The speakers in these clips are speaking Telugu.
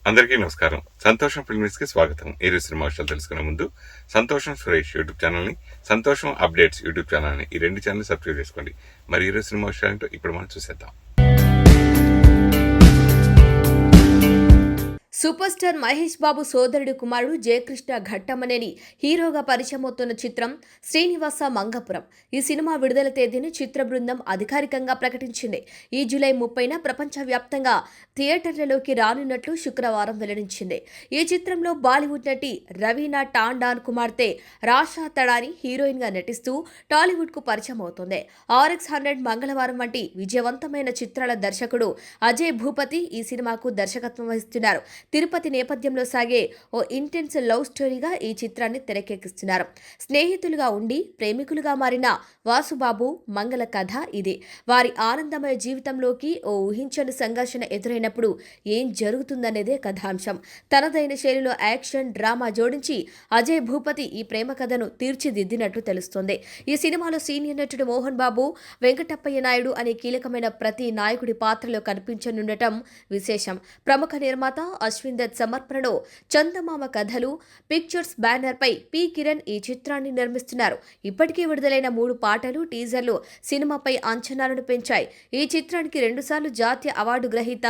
అందరికీ నమస్కారం. సంతోషం ఫిల్మ్స్ కి స్వాగతం. ఈ రోజు సినిమా విషయాలు తెలుసుకునే ముందు సంతోషం సురేష్ యూట్యూబ్ ఛానల్ ని, సంతోషం అప్డేట్స్ యూట్యూబ్ ఛానల్ ని, ఈ రెండు ఛానల్ సబ్స్క్రైబ్ చేసుకోండి. మరి ఈ రోజు సినిమా విషయాలు ఇప్పుడు మనం చూసేద్దాం. సూపర్ స్టార్ మహేష్ బాబు సోదరుడు కుమారుడు జయకృష్ణ ఘట్టమనేని హీరోగా పరిచయమవుతున్న చిత్రం శ్రీనివాస మంగపురం. ఈ సినిమా విడుదల తేదీని చిత్ర బృందం అధికారికంగా ప్రకటించింది. ఈ జూలై 30న ప్రపంచవ్యాప్తంగా థియేటర్లలోకి రానున్నట్లు శుక్రవారం వెల్లడించింది. ఈ చిత్రంలో బాలీవుడ్ నటి రవీనా టాండాన్ కుమార్తె రాషా తడాని హీరోయిన్ గా నటిస్తూ టాలీవుడ్ కు పరిచయం అవుతోంది. RX100 మంగళవారం వంటి విజయవంతమైన చిత్రాల దర్శకుడు అజయ్ భూపతి ఈ సినిమాకు దర్శకత్వం వహిస్తున్నారు. తిరుపతి నేపథ్యంలో సాగే ఓ ఇంటెన్స్ లవ్ స్టోరీగా ఈ చిత్రాన్ని తెరకెక్కిస్తున్నారు. స్నేహితులుగా ఉండి ప్రేమికులుగా మారిన వాసుబాబు మంగళ కథ ఇది. వారి ఆనందమయ జీవితంలోకి ఓ ఊహించని సంఘర్షణ ఎదురైనప్పుడు ఏం జరుగుతుందనేదే కథాంశం. తనదైన శైలిలో యాక్షన్ డ్రామా జోడించి అజయ్ భూపతి ఈ ప్రేమ కథను తీర్చిదిద్దినట్లు తెలుస్తోంది. ఈ సినిమాలో సీనియర్ నటుడు మోహన్ బాబు, వెంకటప్పయ్య నాయుడు అనే కీలకమైన ప్రతి నాయకుడి పాత్రలో కనిపించనుండటం విశేషం. ప్రముఖ నిర్మాత అశ్విన్ దత్ సమర్పణలో చందమామ కథలు పిక్చర్స్ బ్యానర్ పై పి కిరణ్ ఈ చిత్రాన్ని నిర్మిస్తున్నారు. ఇప్పటికే విడుదలైన 3 పాటలు, టీజర్లు సినిమాపై అంచనాలను పెంచాయి. ఈ చిత్రానికి 2 సార్లు జాతీయ అవార్డు గ్రహీత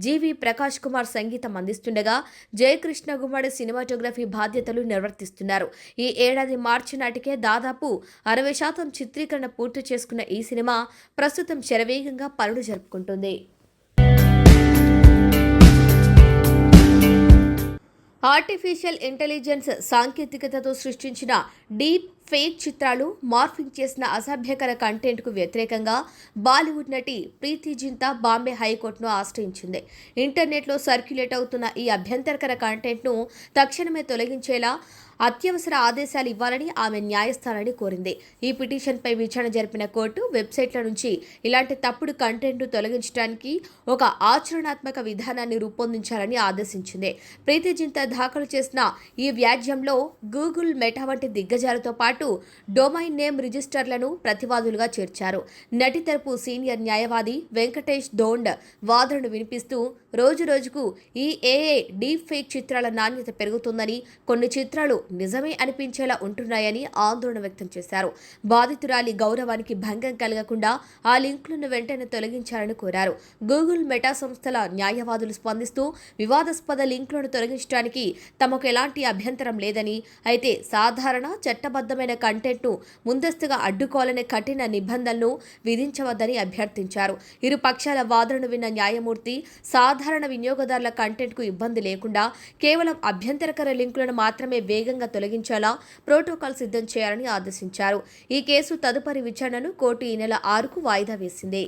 జీవి ప్రకాష్ కుమార్ సంగీతం అందిస్తుండగా జయకృష్ణ గుమ్మడి సినిమాటోగ్రఫీ బాధ్యతలు నిర్వర్తిస్తున్నారు. ఈ ఏడాది మార్చి నాటికే దాదాపు 60% చిత్రీకరణ పూర్తి చేసుకున్న ఈ సినిమా ప్రస్తుతం శరవేగంగా పనులు జరుపుకుంటుంది. ఆర్టిఫిషియల్ ఇంటెలిజెన్స్ సాంకేతికతతో సృష్టించిన డీప్ ఫేక్ చిత్రాలు, మార్ఫింగ్ చేసిన అసభ్యకర కంటెంట్కు వ్యతిరేకంగా బాలీవుడ్ నటి ప్రీతి జింతా బాంబే హైకోర్టును ఆశ్రయించింది. ఇంటర్నెట్లో సర్క్యులేట్ అవుతున్న ఈ అభ్యంతరకర కంటెంట్ను తక్షణమే తొలగించేలా అత్యవసర ఆదేశాలు ఇవ్వాలని ఆమె న్యాయస్థానాన్ని కోరింది. ఈ పిటిషన్పై విచారణ జరిపిన కోర్టు వెబ్సైట్ల నుంచి ఇలాంటి తప్పుడు కంటెంట్ను తొలగించడానికి ఒక ఆచరణాత్మక విధానాన్ని రూపొందించాలని ఆదేశించింది. ప్రీతి జింతా దాఖలు చేసిన ఈ వ్యాజ్యంలో గూగుల్, మెటా వంటి దిగ్గజాలతో పాటు డొమైన్ నేమ్ రిజిస్టర్లను ప్రతివాదులుగా చేర్చారు. నటి తరపు సీనియర్ న్యాయవాది వెంకటేష్ దోండ్ వాదనను వినిపిస్తూ రోజురోజుకు ఈ ఏఐ డీప్ ఫేక్ చిత్రాల నాణ్యత పెరుగుతుందని, కొన్ని చిత్రాలు నిజమే అనిపించేలా ఉంటున్నాయని ఆందోళన వ్యక్తం చేశారు. బాధితురాలి గౌరవానికి భంగం కలగకుండా ఆ లింకులను వెంటనే తొలగించాలని కోరారు. గూగుల్, మెటా సంస్థల న్యాయవాదులు స్పందిస్తూ వివాదాస్పద లింకులను తొలగించడానికి తమకు ఎలాంటి అభ్యంతరం లేదని, అయితే సాధారణ చట్టబద్ధమైన కంటెంట్ను ముందస్తుగా అడ్డుకోవాలనే కఠిన నిబంధనలను విధించవద్దని అభ్యర్థించారు. ఇరు పక్షాల వాదనను విన్న న్యాయమూర్తి సాధారణ వినియోగదారుల కంటెంట్కు ఇబ్బంది లేకుండా కేవలం అభ్యంతరకర లింకులను మాత్రమే వేగంగా తొలగించేలా ప్రోటోకాల్ సిద్ధం చేయాలని ఆదేశించారు. ఈ కేసు తదుపరి విచారణను కోర్టు ఈ నెల 6కు వాయిదా వేసింది.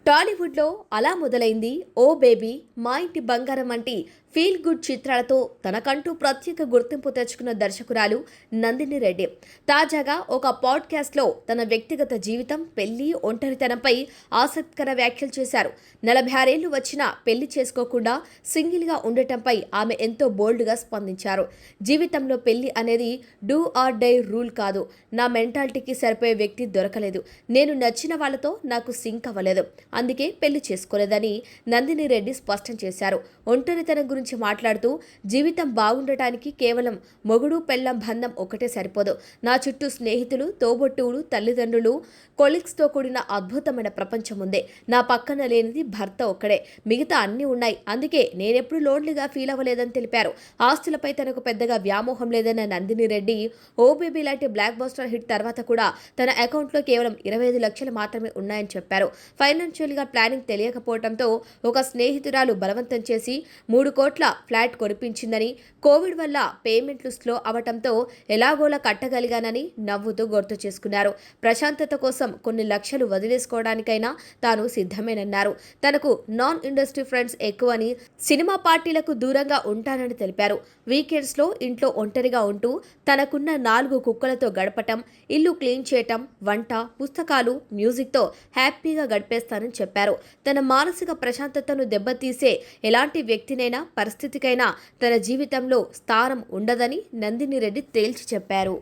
టాలీవుడ్లో అలా మొదలైంది ఓ బేబీ, మా ఇంటి బంగారం వంటి ఫీల్ గుడ్ చిత్రాలతో తనకంటూ ప్రత్యేక గుర్తింపు తెచ్చుకున్న దర్శకురాలు నందిని రెడ్డి తాజాగా ఒక పాడ్కాస్ట్లో తన వ్యక్తిగత జీవితం, పెళ్లి, ఒంటరితనంపై ఆసక్తికర వ్యాఖ్యలు చేశారు. 46 ఏళ్లు వచ్చినా పెళ్లి చేసుకోకుండా సింగిల్గా ఉండటంపై ఆమె ఎంతో బోల్డ్గా స్పందించారు. జీవితంలో పెళ్లి అనేది డూ ఆర్ డై రూల్ కాదు. నా మెంటాలిటీకి సరిపోయే వ్యక్తి దొరకలేదు. నేను నచ్చిన వాళ్లతో నాకు సింక్ అవ్వలేదు. అందుకే పెళ్లి చేసుకోలేదని నందిని రెడ్డి స్పష్టం చేశారు. ఒంటరితనం గురించి మాట్లాడుతూ జీవితం బాగుండటానికి కేవలం మొగుడు పెళ్లం బంధం ఒకటే సరిపోదు. నా చుట్టూ స్నేహితులు, తోబొట్టువులు, తల్లిదండ్రులు, కొలీగ్స్తో కూడిన అద్భుతమైన ప్రపంచం ఉంది. నా పక్కన లేనిది భర్త ఒక్కడే, మిగతా అన్నీ ఉన్నాయి. అందుకే నేనెప్పుడు లోన్లీగా ఫీల్ అవ్వలేదని తెలిపారు. ఆస్తులపై తనకు పెద్దగా వ్యామోహం లేదన్న నందిని రెడ్డి ఓ బేబీ లాంటి బ్లాక్ బస్టర్ హిట్ తర్వాత కూడా తన అకౌంట్లో కేవలం 25 లక్షలు మాత్రమే ఉన్నాయని చెప్పారు. ఫైనాన్షియల్గా ప్లానింగ్ తెలియకపోవడంతో ఒక స్నేహితురాలు బలవంతం చేసి 3 కోట్ల ఫ్లాట్ కొనిపించిందని, కోవిడ్ వల్ల పేమెంట్లు స్లో అవటంతో ఎలాగోలా కట్టగలిగానని నవ్వుతూ గుర్తు చేసుకున్నారు. ప్రశాంతత కోసం కొన్ని లక్షలు వదిలేసుకోవడానికైనా తాను సిద్ధమేనన్నారు. తనకు నాన్ ఇండస్ట్రీ ఫ్రెండ్స్ ఎక్కువని, సినిమా పార్టీలకు దూరంగా ఉంటానని తెలిపారు. వీకెండ్స్లో ఇంట్లో ఒంటరిగా ఉంటూ తనకున్న 4 కుక్కలతో గడపటం, ఇల్లు క్లీన్ చేయటం, వంట, పుస్తకాలు, మ్యూజిక్తో హ్యాపీగా గడిపేస్తానని చెప్పారు. తన మానసిక ప్రశాంతతను దెబ్బతీసే ఎలాంటి వ్యక్తినైనా, పరిస్థితికైనా తన జీవితంలో స్థానం ఉండదని నందిని రెడ్డి తేల్చి చెప్పారు.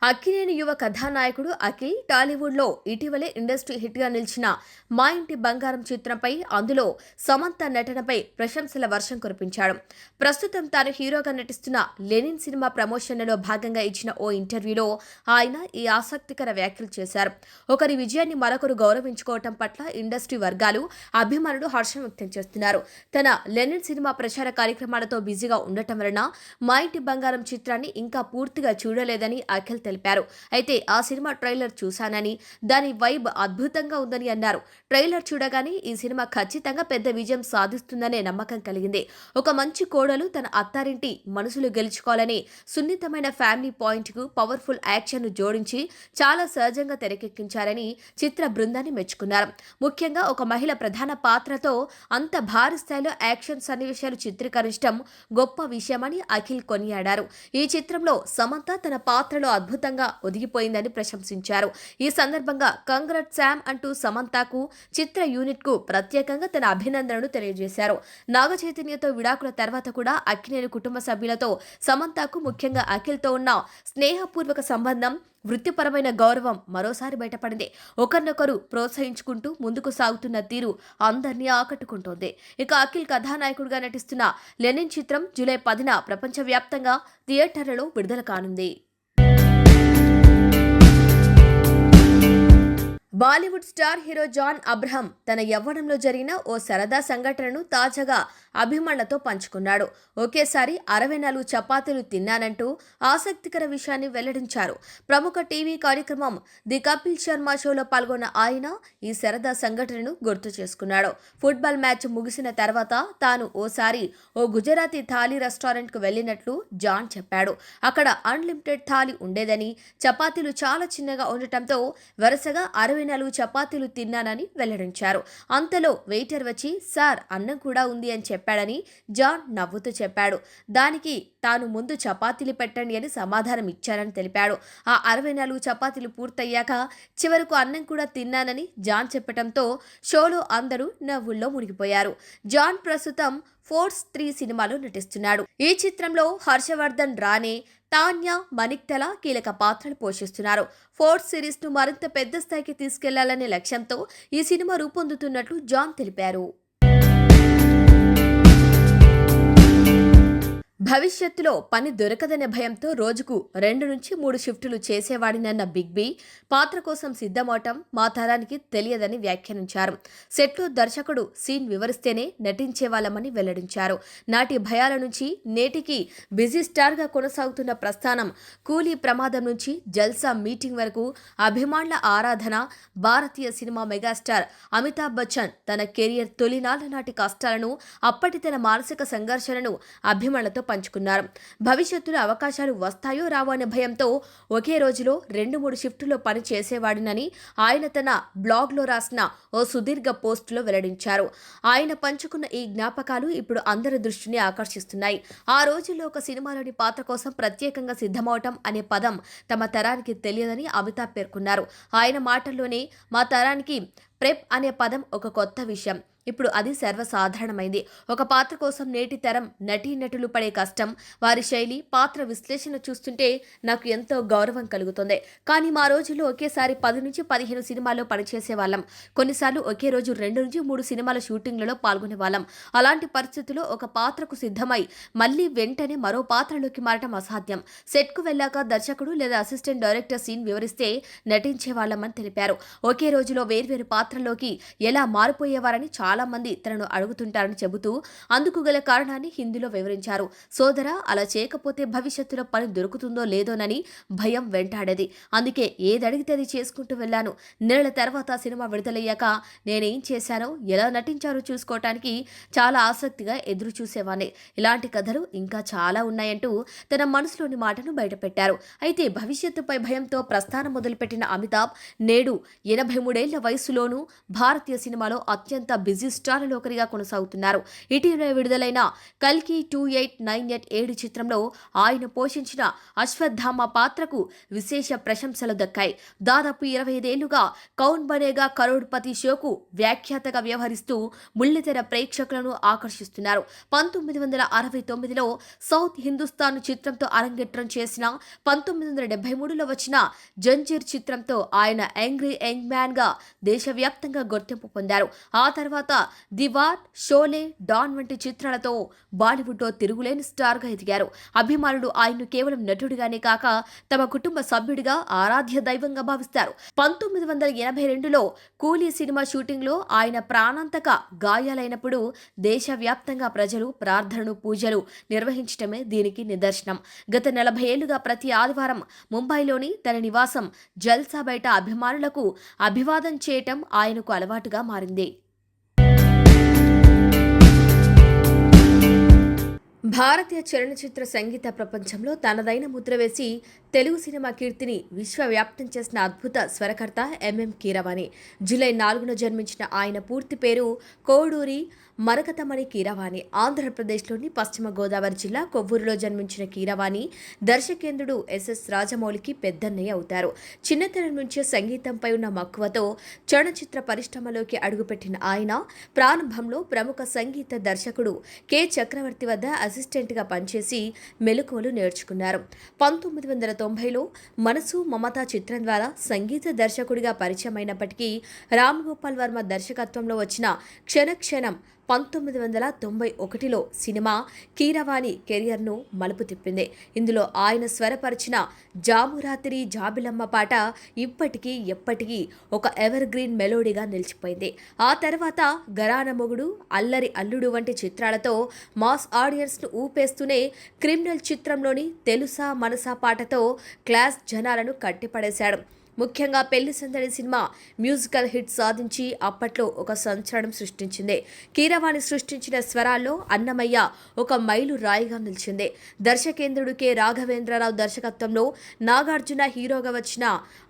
అక్కినేని యువ కథానాయకుడు అఖిల్ టాలీవుడ్లో ఇటీవలే ఇండస్ట్రీ హిట్గా నిలిచిన మా ఇంటి బంగారం చిత్రంపై అందులో సమంత నటనపై ప్రశంసల వర్షం కురిపించాడు. ప్రస్తుతం తాను హీరోగా నటిస్తున్న లెనిన్ సినిమా ప్రమోషన్లలో భాగంగా ఇచ్చిన ఓ ఇంటర్వ్యూలో ఆయన ఈ ఆసక్తికర వ్యాఖ్యలు చేశారు. ఒకరి విజయాన్ని మరొకరు గౌరవించుకోవటం పట్ల ఇండస్ట్రీ వర్గాలు, అభిమానులు హర్షం వ్యక్తం చేస్తున్నారు. తన లెనిన్ సినిమా ప్రచార కార్యక్రమాలతో బిజీగా ఉండటం వలన మా ఇంటి బంగారం చిత్రాన్ని ఇంకా పూర్తిగా చూడలేదని అఖిల్ తెలిపారు. అయితే ఆ సినిమా ట్రైలర్ చూశానని, దాని వైబ్ అద్భుతంగా ఉందని అన్నారు. ట్రైలర్ చూడగానే ఈ సినిమా ఖచ్చితంగా పెద్ద విజయం సాధిస్తుందనే నమ్మకం కలిగింది. ఒక మంచి కోడలు తన అత్తారింటి మనసులు గెలుచుకోవాలని సున్నితమైన ఫ్యామిలీ పాయింట్ కు పవర్ఫుల్ యాక్షన్ ను జోడించి చాలా సహజంగా తెరకెక్కించారని చిత్ర బృందాన్ని మెచ్చుకున్నారు. ముఖ్యంగా ఒక మహిళ ప్రధాన పాత్రతో అంత భారీ స్థాయిలో యాక్షన్ సన్నివేశాలు చిత్రీకరించడం గొప్ప విషయమని అఖిల్ కొనియాడారు. ఈ చిత్రంలో సమంత తన పాత్రలో అద్భుతంగా ఒదిగిపోయిందని ప్రశంసించారు. ఈ సందర్భంగా కంగ్రాట్ శామ్ అంటూ సమంతకు, చిత్ర యూనిట్ కు ప్రత్యేకంగా తన అభినందనలు తెలియజేశారు. నాగ చైతన్యతో విడాకుల తర్వాత కూడా అక్కినేని కుటుంబ సభ్యులతో సమంతకు, ముఖ్యంగా అఖిల్తో ఉన్న స్నేహపూర్వక సంబంధం, వృత్తిపరమైన గౌరవం మరోసారి బయటపడింది. ఒకరినొకరు ప్రోత్సహించుకుంటూ ముందుకు సాగుతున్న తీరు అందరినీ ఆకట్టుకుంటోంది. ఇక అఖిల్ కథానాయకుడిగా నటిస్తున్న లెనిన్ చిత్రం జూలై 10న ప్రపంచవ్యాప్తంగా థియేటర్లలో విడుదల కానుంది. బాలీవుడ్ స్టార్ హీరో జాన్ అబ్రహం తన యవ్వనంలో జరిగిన ఓ సరదా సంఘటనను తాజాగా అభిమానులతో పంచుకున్నాడు. ఒకేసారి 64 చపాతీలు తిన్నానంటూ ఆసక్తికర విషయాన్ని వెల్లడించారు. ప్రముఖ టీవీ కార్యక్రమం ది కపిల్ శర్మ షోలో పాల్గొన్న ఆయన ఈ సరదా సంఘటనను గుర్తు చేసుకున్నాడు. ఫుట్బాల్ మ్యాచ్ ముగిసిన తర్వాత తాను ఓసారి ఓ గుజరాతీ థాలీ రెస్టారెంట్కు వెళ్లినట్లు జాన్ చెప్పాడు. అక్కడ అన్లిమిటెడ్ థాలీ ఉండేదని, చపాతీలు చాలా చిన్నగా ఉండటంతో వరుసగా 64 చపాతీలు తిన్నానని వెల్లడించారు. అంతలో వెయిటర్ వచ్చి, సార్ అన్నం కూడా ఉంది అని చెప్పాడని జాన్ నవ్వుతూ చెప్పాడు. దానికి తాను ముందు చపాతీలు పెట్టండి అని సమాధానం ఇచ్చానని తెలిపాడు. ఆ 64 చపాతీలు పూర్తయ్యాక చివరకు అన్నం కూడా తిన్నానని జాన్ చెప్పడంతో షోలో అందరూ నవ్వుల్లో మునిగిపోయారు. జాన్ ప్రస్తుతం ఫోర్స్ 3 సినిమాలో నటిస్తున్నాడు. ఈ చిత్రంలో హర్షవర్ధన్ రానే, తాన్యా మణిక్తల కీలక పాత్రలు పోషిస్తున్నారు. ఫోర్స్ సిరీస్ ను మరింత పెద్ద స్థాయికి తీసుకెళ్లాలనే లక్ష్యంతో ఈ సినిమా రూపొందుతున్నట్లు జాన్ తెలిపారు. భవిష్యత్తులో పని దొరకదనే భయంతో రోజుకు 2 నుంచి 3 షిఫ్టులు చేసేవాడినన్న బిగ్ బి పాత్ర కోసం సిద్ధమవటం మా తరానికి తెలియదని వ్యాఖ్యానించారు. సెట్లో దర్శకుడు సీన్ వివరిస్తేనే నటించేవాళ్లమని వెల్లడించారు. నాటి భయాల నుంచి నేటికి బిజీ స్టార్గా కొనసాగుతున్న ప్రస్థానం, కూలీ ప్రమాదం నుంచి జల్సా మీటింగ్ వరకు అభిమానుల ఆరాధన. భారతీయ సినిమా మెగాస్టార్ అమితాబ్ బచ్చన్ తన కెరియర్ తొలినాళ్ల నాటి కష్టాలను, అప్పటి తన మానసిక సంఘర్షణను అభిమానులతో పంచుకున్నారు. భవిష్యత్తులో అవకాశాలు వస్తాయో రావో అనే భయంతో ఒకే రోజులో 2-3 షిఫ్టుల్లో పని చేసేవాడినని ఆయన తన బ్లాగ్లో రాసిన ఓ సుదీర్ఘ పోస్టులో వెల్లడించారు. ఆయన పంచుకున్న ఈ జ్ఞాపకాలు ఇప్పుడు అందరి దృష్టిని ఆకర్షిస్తున్నాయి. ఆ రోజుల్లో ఒక సినిమాలోని పాత్ర కోసం ప్రత్యేకంగా సిద్ధమవటం అనే పదం తమ తరానికి తెలియదని అమితాబ్ పేర్కొన్నారు. ఆయన మాటల్లోనే మా తరానికి ప్రెప్ అనే పదం ఒక కొత్త విషయం. ఇప్పుడు అది సర్వసాధారణమైంది. ఒక పాత్ర కోసం నేటి తరం నటీనటులు పడే కష్టం, వారి శైలి, పాత్ర విశ్లేషణ చూస్తుంటే నాకు ఎంతో గౌరవం కలుగుతుంది. కానీ మా రోజుల్లో ఒకేసారి 10 నుంచి 15 సినిమాల్లో పనిచేసేవాళ్ళం. కొన్నిసార్లు ఒకే రోజు 2 నుంచి 3 సినిమాల షూటింగ్లలో పాల్గొనేవాళ్ళం. అలాంటి పరిస్థితుల్లో ఒక పాత్రకు సిద్ధమై మళ్లీ వెంటనే మరో పాత్రలోకి మారటం అసాధ్యం. సెట్కు వెళ్ళాక దర్శకుడు లేదా అసిస్టెంట్ డైరెక్టర్ సీన్ వివరిస్తే నటించేవాళ్లమని తెలిపారు. ఒకే రోజులో వేర్వేరు పాత్రలోకి ఎలా మారిపోయేవారని చాలా మంది తనను అడుగుతుంటారని చెబుతూ అందుకు గల కారణాన్ని హిందీలో వివరించారు. సోదరా, అలా చేయకపోతే భవిష్యత్తులో పని దొరుకుతుందో లేదోనని భయం వెంటాడేది. అందుకే ఏదడిగితే అది చేసుకుంటూ వెళ్ళాను. నెలల తర్వాత సినిమా విడుదలయ్యాక నేనేం చేశానో, ఎలా నటించారో చూసుకోవటానికి చాలా ఆసక్తిగా ఎదురు చూసేవాణ్ణి. ఇలాంటి కథలు ఇంకా చాలా ఉన్నాయంటూ తన మనసులోని మాటను బయటపెట్టారు. అయితే భవిష్యత్తుపై భయంతో ప్రస్థానం మొదలుపెట్టిన అమితాబ్ నేడు 83 ఏళ్ల వయసులోనూ భారతీయ సినిమాలో అత్యంత బిజీ బిజీ స్టార్లలో ఒకరిగా కొనసాగుతున్నారు. ఇటీవల విడుదలైన కల్కి 2898 చిత్రంలో ఆయన పోషించిన అశ్వత్థామ పాత్రకు విశేష ప్రశంసలు దక్కాయి. దాదాపు 25 ఏళ్లుగా కౌన్ బనేగా కరోడ్పతి షోకు వ్యాఖ్యాతగా వ్యవహరిస్తూ బుల్లితెర ప్రేక్షకులను ఆకర్షిస్తున్నారు. 1969లో సౌత్ హిందుస్థాన్ చిత్రంతో అరంగేట్రం చేసిన 1973లో వచ్చిన జంజీర్ చిత్రంతో ఆయన యాంగ్రీ యంగ్ మ్యాన్ గా దేశవ్యాప్తంగా గుర్తింపు పొందారు. ఆ తర్వాత ది వార్, షోలే, డాన్ వంటి చిత్రాలతో బాలీవుడ్ లో తిరుగులేని స్టార్ గా ఎదిగారు. అభిమానులు ఆయన్ను కేవలం నటుడిగానే కాక తమ కుటుంబ సభ్యుడిగా ఆరాధ్య దైవంగా భావిస్తారు. 1982లో కూలీ సినిమా షూటింగ్ లో ఆయన ప్రాణాంతక గాయాలైనప్పుడు దేశవ్యాప్తంగా ప్రజలు ప్రార్థనలు, పూజలు నిర్వహించడమే దీనికి నిదర్శనం. గత 40 ఏళ్లుగా ప్రతి ఆదివారం ముంబైలోని తన నివాసం జల్సా బయట అభిమానులకు అభివాదం చేయటం ఆయనకు అలవాటుగా మారింది. భారతీయ చలనచిత్ర సంగీత ప్రపంచంలో తనదైన ముద్ర వేసి తెలుగు సినిమా కీర్తిని విశ్వవ్యాప్తం చేసిన అద్భుత స్వరకర్త ఎంఎం కీరవాణి. జూలై 4న జన్మించిన ఆయన పూర్తి పేరు కోడూరి మరకతమణి కీరవాణి. ఆంధ్రప్రదేశ్లోని పశ్చిమ గోదావరి జిల్లా కొవ్వూరులో జన్మించిన కీరవాణి దర్శకేంద్రుడు ఎస్ఎస్ రాజమౌళికి పెద్దన్నయ్య అవుతారు. చిన్నతనం నుంచే సంగీతంపై ఉన్న మక్కువతో చలనచిత్ర పరిశ్రమలోకి అడుగుపెట్టిన ఆయన ప్రారంభంలో ప్రముఖ సంగీత దర్శకుడు కె చక్రవర్తి వద్ద అసిస్టెంట్గా పనిచేసి మెలకువలు నేర్చుకున్నారు. 1990లో మనసు మమత చిత్రం ద్వారా సంగీత దర్శకుడిగా పరిచయమైనప్పటికీ రామ్ గోపాల్ వర్మ దర్శకత్వంలో వచ్చిన క్షణక్షణం 1991లో సినిమా కీరవాణి కెరియర్ను మలుపు తిప్పింది. ఇందులో ఆయన స్వరపరిచిన జామురాతిరి జాబిలమ్మ పాట ఇప్పటికీ ఎప్పటికీ ఒక ఎవర్ గ్రీన్ మెలోడీగా నిలిచిపోయింది. ఆ తర్వాత గరాన మొగుడు, అల్లరి అల్లుడు వంటి చిత్రాలతో మాస్ ఆడియన్స్ను ఊపేస్తూనే క్రిమినల్ చిత్రంలోని తెలుసా మనసా పాటతో క్లాస్ జనాలను కట్టిపడేశాడు. ముఖ్యంగా పెళ్లి సందడి సినిమా మ్యూజికల్ హిట్ సాధించి అప్పట్లో ఒక సంచలనం సృష్టించింది. కీరవాణి సృష్టించిన స్వరాల్లో అన్నమయ్య ఒక మైలు రాయిగా నిలిచింది. దర్శకేంద్రుడు కె రాఘవేంద్రరావు దర్శకత్వంలో నాగార్జున హీరోగా వచ్చిన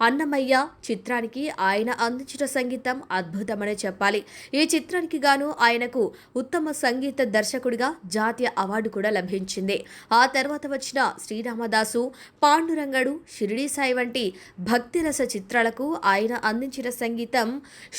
అన్నమయ్య చిత్రానికి ఆయన అందించిన సంగీతం అద్భుతమనే చెప్పాలి. ఈ చిత్రానికి గాను ఆయనకు ఉత్తమ సంగీత దర్శకుడిగా జాతీయ అవార్డు కూడా లభించింది. ఆ తర్వాత వచ్చిన శ్రీరామదాసు, పాండురంగడు, షిరిడీ సాయి వంటి భక్తి చిత్రాలకు ఆయన అందించిన సంగీతం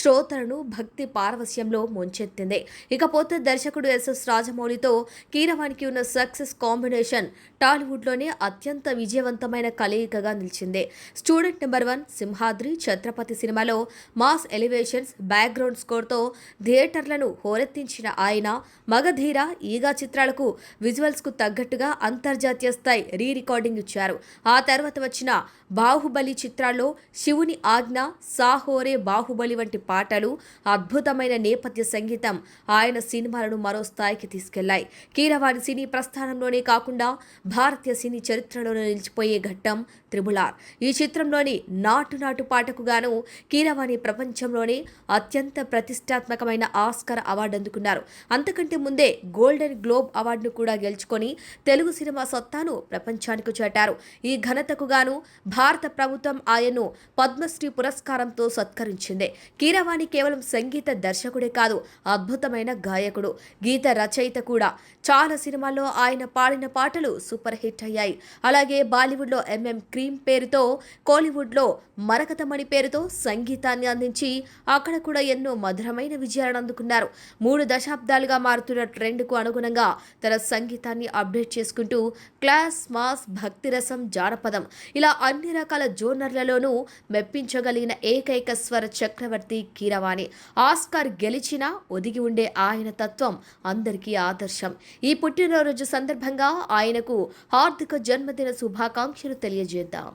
శ్రోతలను భక్తి పారవస్యంలో ముంచెత్తింది. ఇకపోతే దర్శకుడు ఎస్ఎస్ రాజమౌళితో కీరవాణికి ఉన్న సక్సెస్ కాంబినేషన్ టాలీవుడ్లోనే అత్యంత విజయవంతమైన కలయికగా నిలిచింది. స్టూడెంట్ నెంబర్ 1, సింహాద్రి, ఛత్రపతి సినిమాలో మాస్ ఎలివేషన్స్, బ్యాక్గ్రౌండ్ స్కోర్తో థియేటర్లను హోరెత్తించిన ఆయన మగధీర, ఈగా చిత్రాలకు విజువల్స్కు తగ్గట్టుగా అంతర్జాతీయ స్థాయి రీ రికార్డింగ్ ఇచ్చారు. ఆ తర్వాత వచ్చిన బాహుబలి చిత్రాల్లో శివుని ఆజ్ఞ, సాహోరే, బాహుబలి వంటి పాటలు, అద్భుతమైన నేపథ్య సంగీతం ఆయన సినిమాలను మరో స్థాయికి తీసుకెళ్లాయి. కీరవాణి సినీ ప్రస్థానంలోనే కాకుండా భారతీయ సినీ చరిత్రలోనే నిలిచిపోయే ఘట్టం త్రిబుల్-ఆర్. ఈ చిత్రంలోని నాటు నాటు పాటకు గాను కీరవాణి ప్రపంచంలోనే అత్యంత ప్రతిష్టాత్మకమైన ఆస్కార్ అవార్డు అందుకున్నారు. అంతకంటే ముందే గోల్డెన్ గ్లోబ్ అవార్డును కూడా గెలుచుకొని తెలుగు సినిమా సత్తాను ప్రపంచానికి చాటారు. ఈ ఘనతకు గాను భారత ప్రభుత్వం ఆయన్ను పద్మశ్రీ పురస్కారంతో సత్కరించింది. కీరవాణి కేవలం సంగీత దర్శకుడే కాదు, అద్భుతమైన గాయకుడు, గీత రచయిత కూడా. చాలా సినిమాల్లో ఆయన పాడిన పాటలు సూపర్ హిట్ అయ్యాయి. అలాగే బాలీవుడ్లో ఎంఎం క్రీమ్ పేరుతో, కోలీవుడ్లో మరకతమణి పేరుతో సంగీతాన్ని అందించి అక్కడ కూడా ఎన్నో మధురమైన విజయాలను అందుకున్నారు. 3 దశాబ్దాలుగా మారుతున్న ట్రెండ్కు అనుగుణంగా తన సంగీతాన్ని అప్డేట్ చేసుకుంటూ క్లాస్, మాస్, భక్తిరసం, జానపదం ఇలా అన్ని రకాల జోనర్లలోనూ మెప్పించగలిగిన ఏకైక స్వర చక్రవర్తి కీరవాణి. ఆస్కార్ గెలిచినా ఒదిగి ఉండే ఆయన తత్వం అందరికీ ఆదర్శం. ఈ పుట్టినరోజు సందర్భంగా ఆయనకు హార్దిక జన్మదిన శుభాకాంక్షలు తెలియజేద్దాం.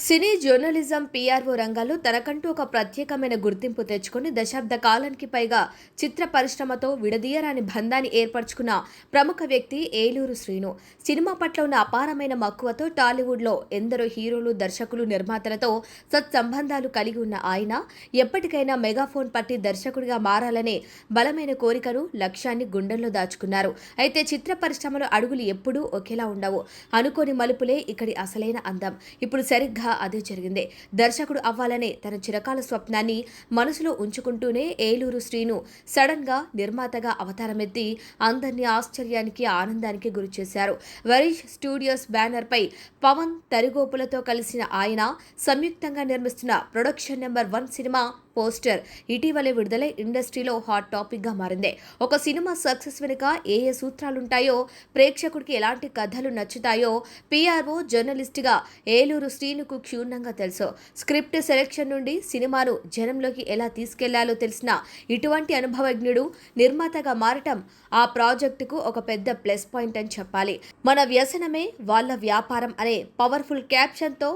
సినీ జర్నలిజం, పీఆర్ఓ రంగాల్లో తనకంటూ ఒక ప్రత్యేకమైన గుర్తింపు తెచ్చుకుని దశాబ్ద కాలానికి పైగా చిత్ర పరిశ్రమతో విడదీయరాని బంధాన్ని ఏర్పరచుకున్న ప్రముఖ వ్యక్తి ఏలూరు శ్రీను. సినిమా పట్ల ఉన్న అపారమైన మక్కువతో టాలీవుడ్లో ఎందరో హీరోలు, దర్శకులు, నిర్మాతలతో సత్సంబంధాలు కలిగి ఉన్న ఆయన ఎప్పటికైనా మెగాఫోన్ పట్టి దర్శకుడిగా మారాలనే బలమైన కోరికను, లక్ష్యాన్ని గుండెల్లో దాచుకున్నారు. అయితే చిత్ర పరిశ్రమలో అడుగులు ఎప్పుడూ ఒకేలా ఉండవు. అనుకోని మలుపులే ఇక్కడి అసలైన అందం. ఇప్పుడు సరిగ్గా అదే జరిగింది. దర్శకుడు అవ్వాలనే తన చిరకాల స్వప్నాన్ని మనసులో ఉంచుకుంటూనే ఏలూరు శ్రీను సడన్ గా నిర్మాతగా అవతారమెత్తి అందరినీ ఆశ్చర్యానికి ఆనందానికి గురిచేశారు. వరీష్ స్టూడియోస్ బ్యానర్ పై పవన్ తరిగోపులతో కలిసిన ఆయన సంయుక్తంగా నిర్మిస్తున్న ప్రొడక్షన్ నెంబర్ 1 సినిమా పోస్టర్ ఇటీవలే విడుదలై ఇండస్ట్రీలో హాట్ టాపిక్ గా మారింది. ఒక సినిమా సక్సెస్ వెనుక ఏ సూత్రాలుంటాయో, ప్రేక్షకుడికి ఎలాంటి కథలు నచ్చుతాయో పిఆర్ఓ జర్నలిస్ట్ గా ఏలూరు శ్రీనుకు క్షుణ్ణంగా తెలుసు. స్క్రిప్ట్ సెలెక్షన్ నుండి సినిమాను జనంలోకి ఎలా తీసుకెళ్లాలో తెలిసిన ఇటువంటి అనుభవజ్ఞుడు నిర్మాతగా మారటం ఆ ప్రాజెక్టుకు ఒక పెద్ద ప్లస్ పాయింట్ అని చెప్పాలి. మన వ్యసనమే వాళ్ళ వ్యాపారం అనే పవర్ఫుల్ క్యాప్షన్తో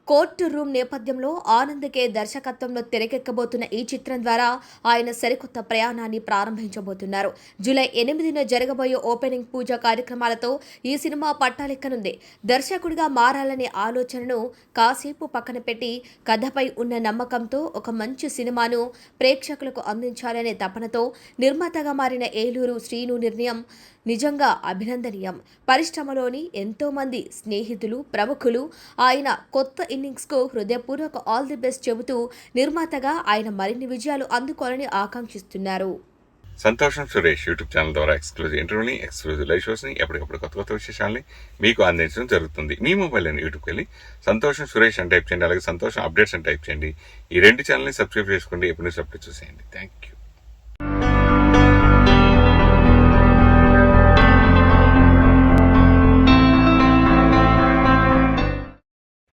కోర్టు రూమ్ నేపథ్యంలో ఆనంద్కే దర్శకత్వంలో తెరకెక్కబోతున్న ఈ చిత్రం ద్వారా ఆయన సరికొత్త ప్రయాణాన్ని ప్రారంభించబోతున్నారు. జూలై 8న జరగబోయే ఓపెనింగ్ పూజ కార్యక్రమాలతో ఈ సినిమా పట్టాలెక్కనుంది. దర్శకుడిగా మారాలనే ఆలోచనను కాసేపు పక్కన పెట్టి కథపై ఉన్న నమ్మకంతో ఒక మంచి సినిమాను ప్రేక్షకులకు అందించాలనే తపనతో నిర్మాతగా మారిన ఏలూరు శ్రీను నిర్ణయం నిజంగా అభినందనీయం. పరిశ్రమలోని ఎంతో మంది స్నేహితులు, ప్రముఖులు ఆయన కొత్త ఇన్నింగ్స్కు హృదయపూర్వక ఆల్ ది బెస్ట్ చెబుతూ నిర్మాతగా ఆయన మరిన్ని విజయాలు అందుకోవాలని ఆకాంక్షిస్తున్నారు. సంతోషం సురేష్ యూట్యూబ్ ఛానల్ ద్వారా ఎక్స్క్లూజివ్ ఇంటర్వ్యూని, ఎక్స్క్లూజివ్ లైవ్ షోస్ని, ఎప్పటికప్పుడు కొత్త విశేషాలని మీకు అందించడం జరుగుతుంది. మీ మొబైల్ని యూట్యూబ్కి వెళ్ళి సంతోషం సురేష్ అని టైప్ చేయండి, అలాగే సంతోషం అప్డేట్స్ అని టైప్ చేయండి. ఈ 2 ఛానల్ని సబ్స్క్రైబ్ చేసుకోండి, ఎప్పుడు న్యూస్ అప్డేట్ చూసేయండి. Thank you.